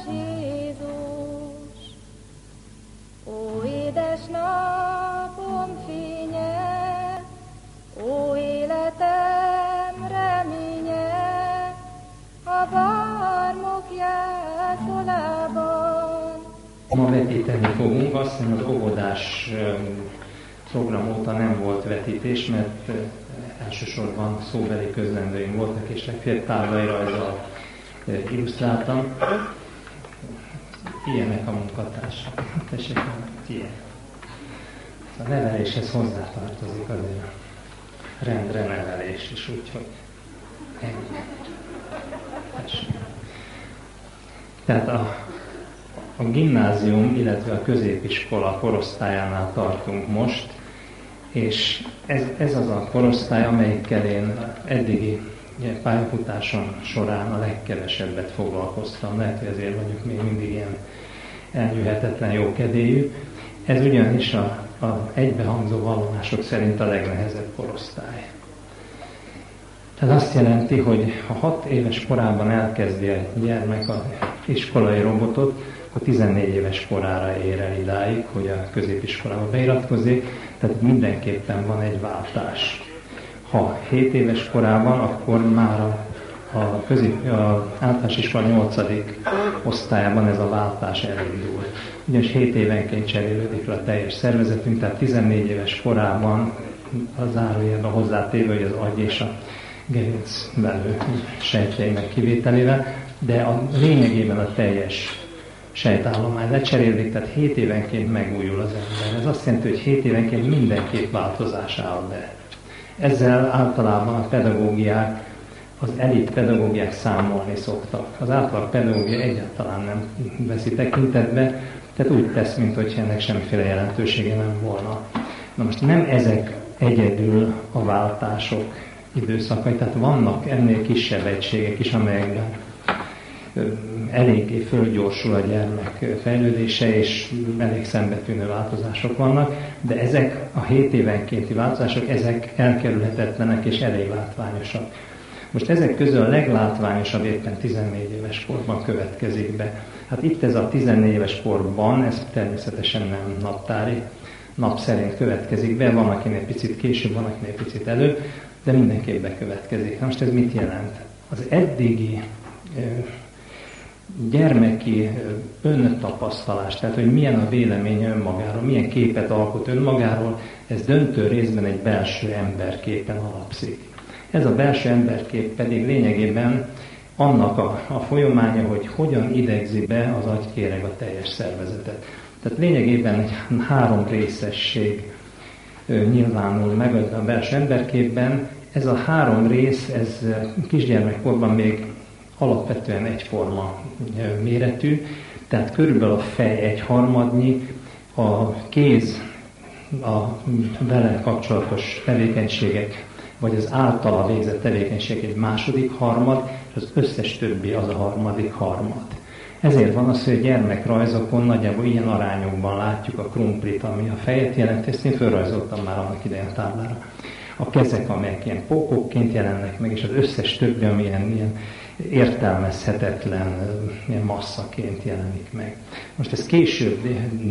Jézus, ó édes napom fénye, ó életem reménye, a bármok jászolában. Ma vetíteni fogunk, azt hiszem az óvodás program óta nem volt vetítés, mert elsősorban szóbeli közlendőim voltak, és legfeljebb táblai rajzzal illusztráltam. Ilyenek a munkatársak. Tessék, ilyen. A neveléshez hozzátartozik azért a rendre nevelés is, úgyhogy ennyi. Tessék. Tehát a gimnázium, illetve a középiskola korosztályánál tartunk most, és ez az a korosztály, amelyikkel én eddigi pályafutásom során a legkevesebbet foglalkoztam. Lehet, hogy ezért vagyok még mindig ilyen elnyűhetetlen jókedélyű. Ez ugyanis a egybehangzó vallomások szerint a legnehezebb korosztály. Tehát azt jelenti, hogy ha 6 éves korában elkezdi a gyermek az iskolai robotot, akkor 14 éves korára ér el idáig, hogy a középiskolába beiratkozik, tehát mindenképpen van egy váltás. Ha 7 éves korában, akkor már a általános iskola 8. osztályában ez a váltás elindul. Ugyanis 7 évenként cserélődik le a teljes szervezetünk, tehát 14 éves korában a zárójelben hozzátéve, hogy az agy és a gerincvelő sejtjeinek kivételével, de a lényegében a teljes sejtállomány lecserélik, tehát 7 évenként megújul az ember. Ez azt jelenti, hogy 7 évenként mindenképp változás áll be. Ezzel általában a pedagógiák, az elit pedagógiák számolni szoktak. Az átlag pedagógia egyáltalán nem veszi tekintetbe, tehát úgy tesz, mintha ennek semmiféle jelentősége nem volna. Na most nem ezek egyedül a váltások időszakai, tehát vannak ennél kisebb egységek is, amelyekben eléggé fölgyorsul a gyermek fejlődése, és elég szembetűnő változások vannak, de ezek a 7 évenkénti változások, ezek elkerülhetetlenek és elég látványosak. Most ezek közül a leglátványosabb éppen 14 éves korban következik be. Hát itt ez a 14 éves korban, ez természetesen nem naptári, nap szerint következik be, van akinél picit később, van akinél picit előbb, de mindenképp bekövetkezik. Na most ez mit jelent? Az eddigi gyermeki öntapasztalás, tehát hogy milyen a véleménye önmagáról, milyen képet alkot önmagáról, ez döntő részben egy belső emberképen alapszik. Ez a belső emberkép pedig lényegében annak a folyamánya, hogy hogyan idegzi be az agykéreg a teljes szervezetet. Tehát lényegében egy 3 részesség nyilvánul meg a belső emberképben. Ez a 3 rész, ez kisgyermekkorban még alapvetően egyforma méretű, tehát körülbelül a fej 1/3, a kéz, a vele kapcsolatos tevékenységek, vagy az általa végzett tevékenység egy 2/3, és az összes többi az a 3/3. Ezért van az, hogy a gyermekrajzokon nagyjából ilyen arányokban látjuk a krumplit, ami a fejet jelenti, ezt én felrajzoltam már annak idején a táblára. A kezek, amelyek ilyen pókokként jelennek meg, és az összes többi, ami ilyen értelmezhetetlen ilyen masszaként jelenik meg. Most ez később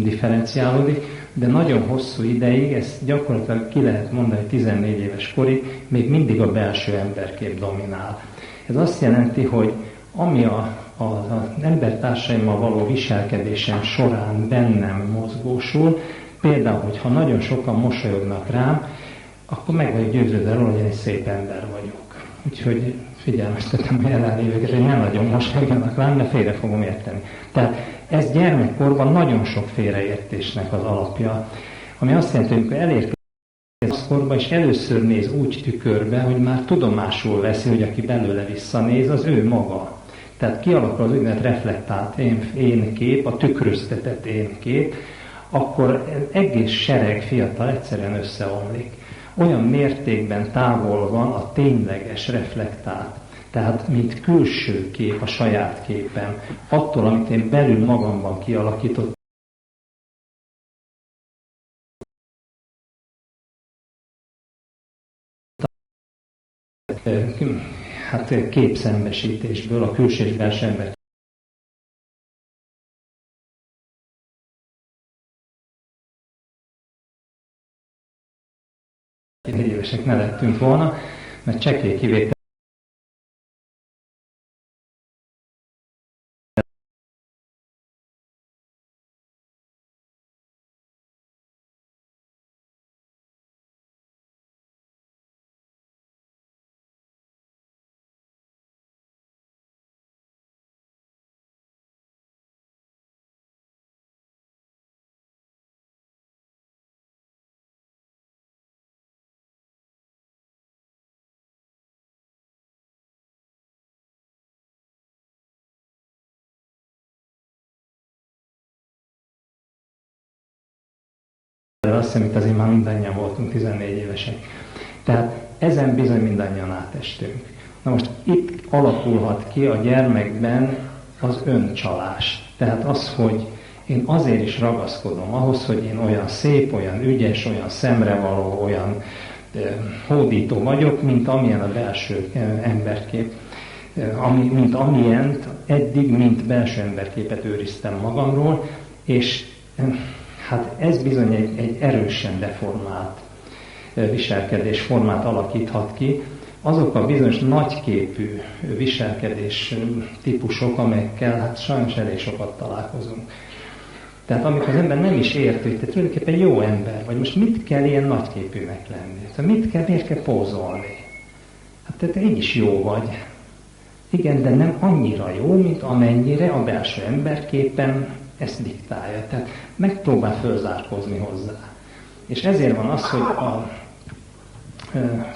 differenciálódik, de nagyon hosszú ideig, ezt gyakorlatilag ki lehet mondani, hogy 14 éves korig még mindig a belső emberkép dominál. Ez azt jelenti, hogy ami az embertársaimmal való viselkedésem során bennem mozgósul, például, hogyha nagyon sokan mosolyognak rám, akkor meg vagyok győződve róla, hogy én egy szép ember vagyok. Úgyhogy figyelmeztetem a jelenlévőket, hogy nem nagyon mosolyogjanak rám, de félre fogom érteni. Tehát ez gyermekkorban nagyon sok félreértésnek az alapja, ami azt jelenti, hogy amikor elérkezik az korba, és először néz úgy tükörbe, hogy már tudomásul veszi, hogy aki belőle visszanéz, az ő maga. Tehát kialakul az úgynevezett reflektált én kép, a tükröztetett én kép, akkor egész sereg fiatal egyszerűen összeomlik. Olyan mértékben távol van a tényleges reflektált, tehát mint külső kép a saját képem, attól, amit én belül magamban kialakított. Képszembesítésből, a külső és belső ember évesek ne lettünk volna, mert csekély kivétel azt hiszem, itt azért már mindannyian voltunk 14 évesek. Tehát ezen bizony mindannyian átestünk. Na most itt alakulhat ki a gyermekben az öncsalás. Tehát az, hogy én azért is ragaszkodom ahhoz, hogy én olyan szép, olyan ügyes, olyan szemrevaló, olyan hódító vagyok, mint amilyen a belső emberkép. Mint amilyent eddig, mint belső emberképet őriztem magamról, és hát ez bizony egy erősen deformált viselkedésformát alakíthat ki. Azok a bizonyos nagyképű viselkedés típusok, amelyekkel hát sajnos elég sokat találkozunk. Tehát amikor az ember nem is érti, hogy te tulajdonképpen jó ember vagy, most mit kell ilyen nagyképűnek lenni? Tehát miért kell pózolni? Hát te így is jó vagy. Igen, de nem annyira jó, mint amennyire a belső emberképpen ezt diktálja. Tehát megpróbál fölzárkózni hozzá. És ezért van az, hogy a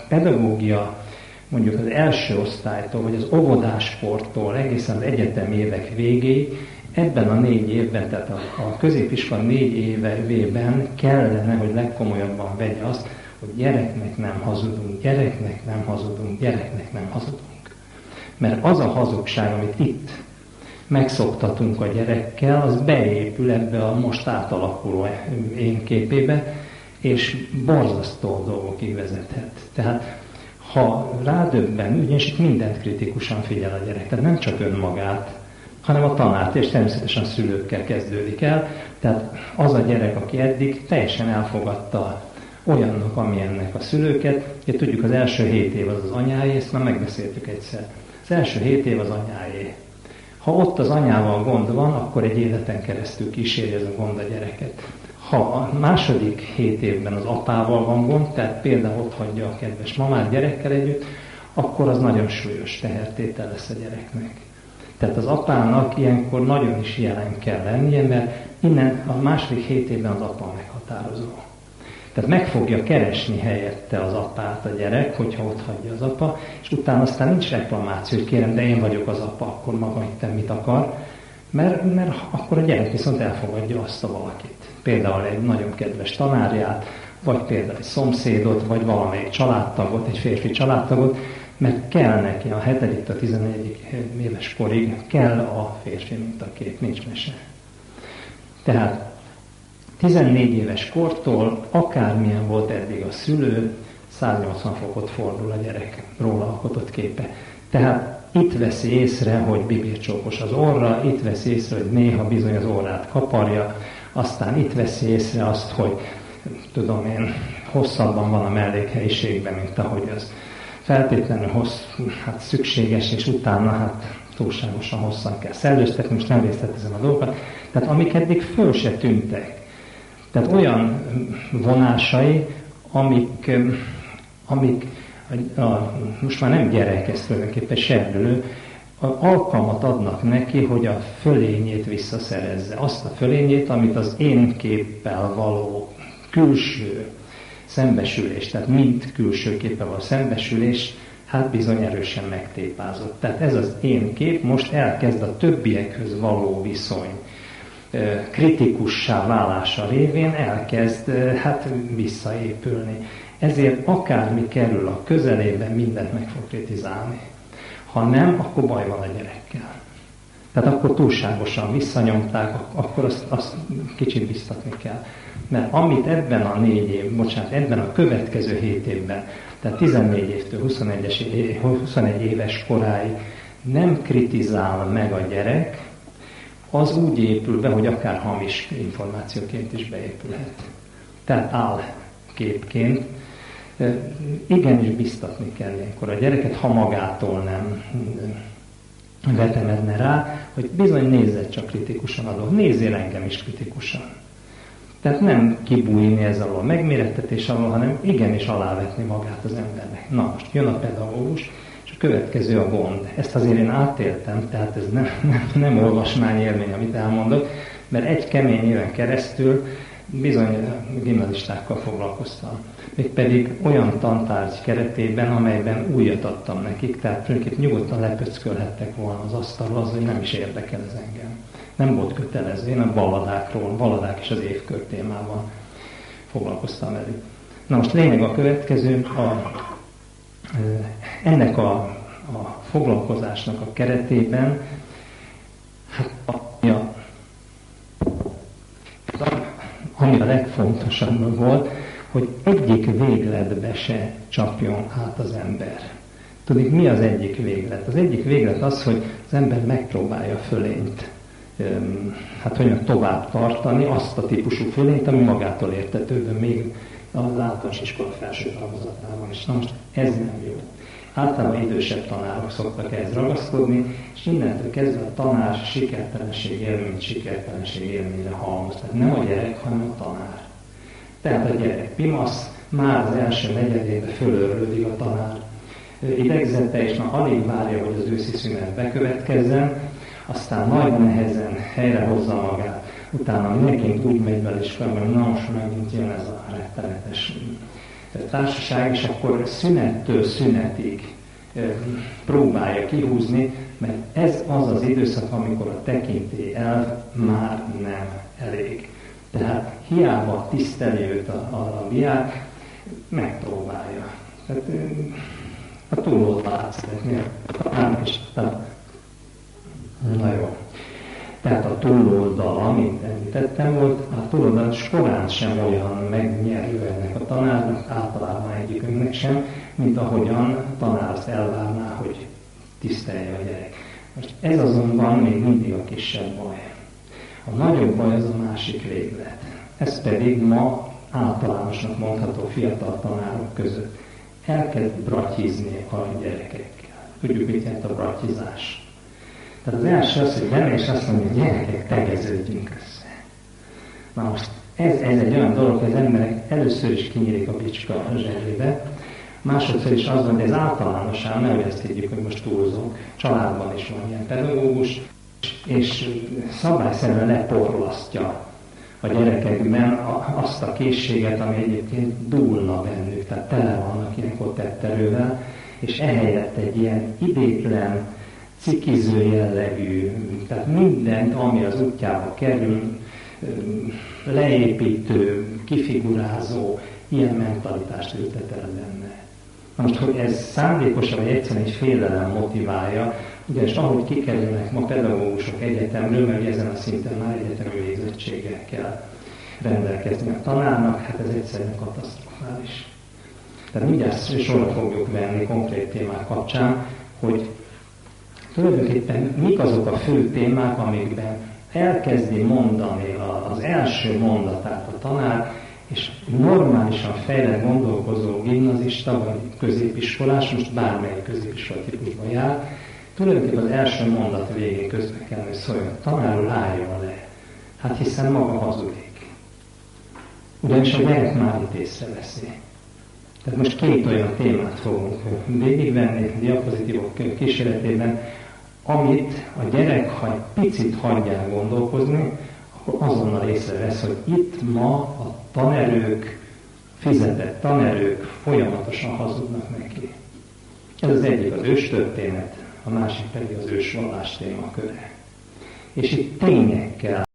pedagógia mondjuk az első osztálytól, vagy az óvodáskortól egészen az egyetemi évek végéig, ebben a 4 évben, tehát a középiskola 4 évében kellene, hogy legkomolyabban vegye azt, hogy gyereknek nem hazudunk, gyereknek nem hazudunk, gyereknek nem hazudunk. Mert az a hazugság, amit itt megszoktatunk a gyerekkel, az beépül ebbe a most átalakuló én képébe, és borzasztó dolgokig vezethet. Tehát ha rádöbben, ugyanis itt mindent kritikusan figyel a gyerek, tehát nem csak önmagát, hanem a tanárt, és természetesen a szülőkkel kezdődik el. Tehát az a gyerek, aki eddig teljesen elfogadta olyannak, amilyennek a szülőket, ugye tudjuk, az első 7 év az anyáé, ezt már megbeszéltük egyszer. Az első 7 év az anyáé. Ha ott az anyával gond van, akkor egy életen keresztül kíséri ez a gond a gyereket. Ha a második 7 évben az apával van gond, tehát például ott hagyja a kedves mamát gyerekkel együtt, akkor az nagyon súlyos tehertétel lesz a gyereknek. Tehát az apának ilyenkor nagyon is jelen kell lennie, mert innen a második 7 évben az apa meghatározó. Tehát meg fogja keresni helyette az apát a gyerek, hogyha ott hagyja az apa, és utána aztán nincs reklamáció, hogy kérem, de én vagyok az apa, akkor maga itt mit akar, mert akkor a gyerek viszont elfogadja azt a valakit. Például egy nagyon kedves tanárját, vagy például egy szomszédot, vagy valamelyik családtagot, egy férfi családtagot, mert kell neki a 7. a 11. éves korig kell a férfi mintakép, nincs mese. Tehát 14 éves kortól, akármilyen volt eddig a szülő, 180 fokot fordul a gyerek róla alkotott képe. Tehát itt veszi észre, hogy bibircsókos az orra, itt veszi észre, hogy néha bizony az orrát kaparja, aztán itt veszi észre azt, hogy tudom én, hosszabban van a mellékhelyiségben, mint ahogy az feltétlenül szükséges, és utána túlságosan hosszan kell szellőztetni, most nem részletezem a dolgokat. Tehát amik eddig föl se tűntek. Tehát olyan vonásai, amik most már nem gyerek, ez tulajdonképpen serdülő, alkalmat adnak neki, hogy a fölényét visszaszerezze. Azt a fölényét, amit az én képpel való külső szembesülés, tehát mind külső képpel való szembesülés, bizony erősen megtépázott. Tehát ez az én kép most elkezd a többiekhöz való viszony kritikussá válása révén elkezd visszaépülni. Ezért akármi kerül a közelében, mindent meg fog kritizálni. Ha nem, akkor baj van a gyerekkel. Tehát akkor túlságosan visszanyomták, akkor azt kicsit biztatni kell. Mert amit ebben a 4 év, ebben a következő 7 évben, tehát 14 évtől 21 éves koráig nem kritizál meg a gyerek, az úgy épül be, hogy akár hamis információként is beépülhet. Tehát álképként Igenis biztatni kell ilyenkor a gyereket, ha magától nem vetemedne rá, hogy bizony nézzed csak kritikusan a dolgot, nézzél engem is kritikusan. Tehát nem kibújni ez alól, megmérettetés alól, hanem igenis alávetni magát az embernek. Na most jön a pedagógus, és a következő a gond. Ezt azért én átéltem, tehát ez nem olvasmány élmény, amit elmondok, mert egy kemény éven keresztül bizony gimnazistákkal foglalkoztam. Mégpedig olyan tantárgy keretében, amelyben újat adtam nekik, tehát tulajdonképpen nyugodtan lepöckölhettek volna az asztalra, az, hogy nem is érdekel ez engem. Nem volt kötelező, én a balladák és az évkör témában foglalkoztam velük. Na most lényeg a következő, ennek a foglalkozásnak a keretében, hát ami a legfontosabb volt, hogy egyik végletbe se csapjon át az ember. Tudjuk, mi az egyik véglet? Az egyik véglet az, hogy az ember megpróbálja a fölényt, hát hogyan tovább tartani, azt a típusú fölényt, ami magától értetődő, még az általános iskola felső tagozatában is. Na most ez nem jó. Általában idősebb tanárok szoktak ehhez ragaszkodni, és innentől kezdve a tanár sikertelenség élményre halmoz. Tehát nem a gyerek, hanem a tanár. Tehát a gyerek pimasz, már az első negyedébe fölörlődik a tanár idegzete, és már alig várja, hogy az őszi szünet bekövetkezzen, aztán nagy nehezen helyrehozza magát, utána mindenként úgy megy bele is fel, hogy na most megint jön ez a rettenetes társaság, és akkor szünettől szünetig próbálja kihúzni, mert ez az az időszak, amikor a tekintély elv már nem elég. Tehát hiába tiszteli őt a diák, megpróbálja. Tehát a túloldalát szeretné. Na jó. Tehát a túloldal, amit említettem volt, a túloldal során sem olyan megnyerő ennek a tanárnak, általában egyikünknek sem, mint ahogyan a tanár azt elvárná, hogy tisztelje a gyerek. Most ez azonban még mindig a kisebb baj. A nagyobb baj az a másik véglet. Ez pedig ma általánosnak mondható fiatal tanárok között. Elkezd bratyizni a gyerekekkel. Tudjuk, mit jelent a bratyizás. Tehát az első az, hogy benne és azt mondja, hogy gyerekek, tegeződjünk össze. Na most ez egy olyan dolog, hogy az emberek először is kinyílik a bicska a zsebébe, másodszor is az van, hogy ez általánosan, nehogy ezt higgyük, hogy most túlzunk, családban is van ilyen pedagógus, és szabályszerűen leporlasztja a gyerekekben azt a készséget, ami egyébként dúlna bennük, tehát tele vannak ilyenkor tetterővel, és ehelyett egy ilyen idétlen, cikiző jellegű, tehát mindent, ami az útjába kerül, leépítő, kifigurázó, ilyen mentalitást ültet el benne. Most, hogy ez szándékosan, vagy egyszerűen egy félelem motiválja, ugyanis ahogy kikerülnek ma pedagógusok egyetemről, mert ezen a szinten már egyetemi végzettséggel kell rendelkezni a tanárnak, hát ez egyszerűen katasztrofális. Tehát mindjárt sorra fogjuk venni konkrét témák kapcsán, hogy tulajdonképpen mik azok a fő témák, amikben elkezdi mondani az első mondatát a tanár, és normálisan fejlett gondolkozó gimnazista vagy középiskolás, most bármelyik középiskola típusban jár, tulajdonképpen az első mondat végén közbe kell, hogy szóljon, a tanár úr álljon le. Hát hiszen maga hazudik. Ugyanis a gyerek már itt észreveszi. Tehát most két olyan témát fogunk végigvenni diapozitívok kíséretében, amit a gyerek, ha egy picit hagyják gondolkozni, akkor azonnal észrevesz, hogy itt ma a tanerők, fizetett tanerők folyamatosan hazudnak neki. Ez az egyik az őstörténet, a másik pedig az ősvallás témaköre. És itt tényekkel